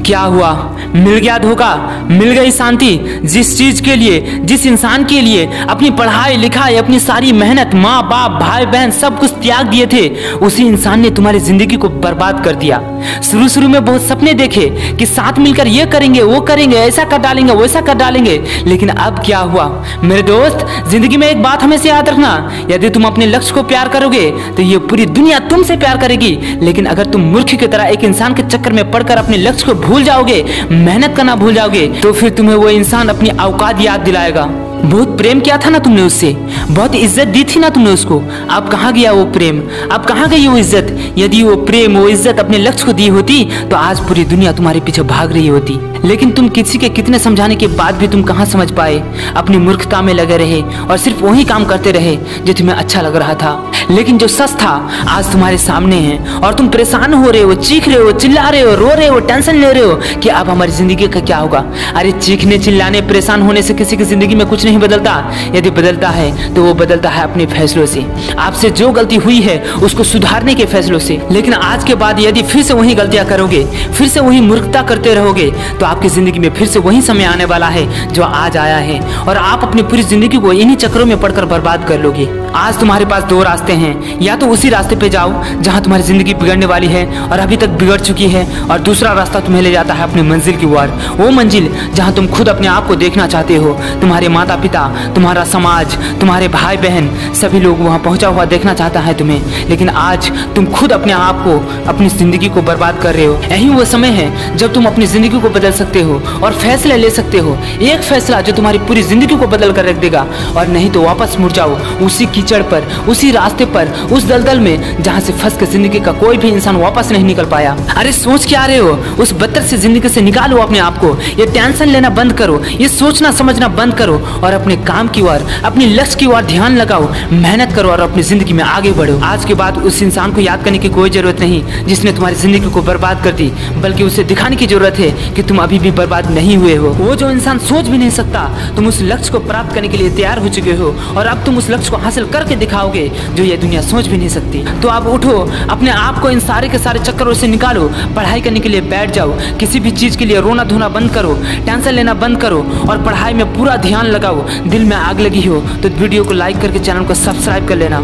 क्या हुआ? मिल गया धोखा, मिल गई शांति। जिस चीज के लिए, जिस इंसान के लिए अपनी पढ़ाई लिखाई, अपनी सारी मेहनत, माँ बाप भाई बहन सब कुछ त्याग दिए थे, उसी इंसान ने तुम्हारी जिंदगी को बर्बाद कर दिया। शुरू शुरू में बहुत सपने देखे कि साथ मिलकर ये करेंगे वो करेंगे, ऐसा कर डालेंगे वैसा कर डालेंगे, लेकिन अब क्या हुआ? मेरे दोस्त, जिंदगी में एक बात हमेशा याद रखना, यदि तुम अपने लक्ष्य को प्यार करोगे तो ये पूरी दुनिया तुमसे प्यार करेगी। लेकिन अगर तुम मूर्ख की तरह एक इंसान के चक्कर में पड़कर अपने लक्ष्य को भूल जाओगे, मेहनत करना भूल जाओगे, तो फिर तुम्हें वो इंसान अपनी औकात याद दिलाएगा। बहुत प्रेम किया था ना तुमने उससे, बहुत इज्जत दी थी ना तुमने उसको, अब कहाँ गया वो प्रेम? अब कहाँ गई वो इज्जत? यदि वो प्रेम वो इज्जत अपने लक्ष्य को दी होती तो आज पूरी दुनिया तुम्हारे पीछे भाग रही होती। लेकिन तुम किसी के कितने समझाने के बाद भी तुम कहाँ समझ पाए? अपनी मूर्खता में लगे रहे और सिर्फ वही काम करते रहे जो तुम्हें अच्छा लग रहा था। लेकिन जो सच था आज तुम्हारे सामने है और तुम परेशान हो रहे हो, चीख रहे हो, चिल्ला रहे हो, रो रहे हो, टेंशन ले रहे हो कि अब हमारी जिंदगी का क्या होगा। अरे चीखने चिल्लाने परेशान होने से किसी की जिंदगी में कुछ नहीं बदलता। यदि बदलता है तो वो बदलता है अपने फैसलों से, आपसे जो गलती हुई है उसको सुधारने के फैसलों से। लेकिन आज के बाद यदि फिर से वही गलतियां करोगे, फिर से वही मूर्खता करते रहोगे, तो आपकी जिंदगी में फिर से वही समय आने वाला है जो आज आया है और आप अपनी पूरी जिंदगी को इन्हीं चक्रों में पड़कर बर्बाद कर लोगे। आज तुम्हारे पास दो रास्ते हैं, या तो उसी रास्ते पे जाओ जहां तुम्हारी जिंदगी बिगड़ने वाली है और अभी तक बिगड़ चुकी है, और दूसरा रास्ता तुम्हें ले जाता है अपनी मंजिल की ओर, वो मंजिल जहां तुम खुद अपने आप को देखना चाहते हो। तुम्हारे माता पिता, तुम्हारा समाज, तुम्हारे भाई बहन, सभी लोग वहां पहुंचा हुआ देखना चाहता है तुम्हें, लेकिन आज तुम खुद अपने आप को, अपनी जिंदगी को बर्बाद कर रहे हो। यही वो समय है जब तुम अपनी जिंदगी को बदल सकते हो और फैसले ले सकते हो, एक फैसला जो तुम्हारी पूरी जिंदगी को बदल कर रख देगा। और नहीं तो वापस मुड़ जाओ उसी कीचड़ पर, उसी रास्ते पर, उस दलदल में जहां से फंस के जिंदगी का कोई भी इंसान वापस नहीं निकल पाया। अरे सोच क्या रहे हो? उस बदतर से जिंदगी से निकालो अपने आप को, ये टेंशन लेना बंद करो, ये सोचना समझना बंद करो और अपने काम की ओर, अपनी लक्ष्य की ओर ध्यान लगाओ, मेहनत करो और अपनी जिंदगी में आगे बढ़ो। आज के बाद उस इंसान को याद करने की कोई जरूरत नहीं जिसने तुम्हारी जिंदगी को बर्बाद कर दी, बल्कि उसे दिखाने की जरूरत है कि तुम अभी भी बर्बाद नहीं हुए हो। वो जो इंसान सोच भी नहीं सकता, तुम उस लक्ष्य को प्राप्त करने के लिए तैयार हो चुके हो और अब तुम उस लक्ष्य को हासिल करके दिखाओगे जो ये दुनिया सोच भी नहीं सकती। तो अब उठो, अपने आप को इन सारे के सारे चक्करों से निकालो, पढ़ाई करने के लिए बैठ जाओ, किसी भी चीज के लिए रोना धोना बंद करो, टेंशन लेना बंद करो और पढ़ाई में पूरा ध्यान लगाओ। दिल में आग लगी हो तो वीडियो को लाइक करके चैनल को सब्सक्राइब कर लेना।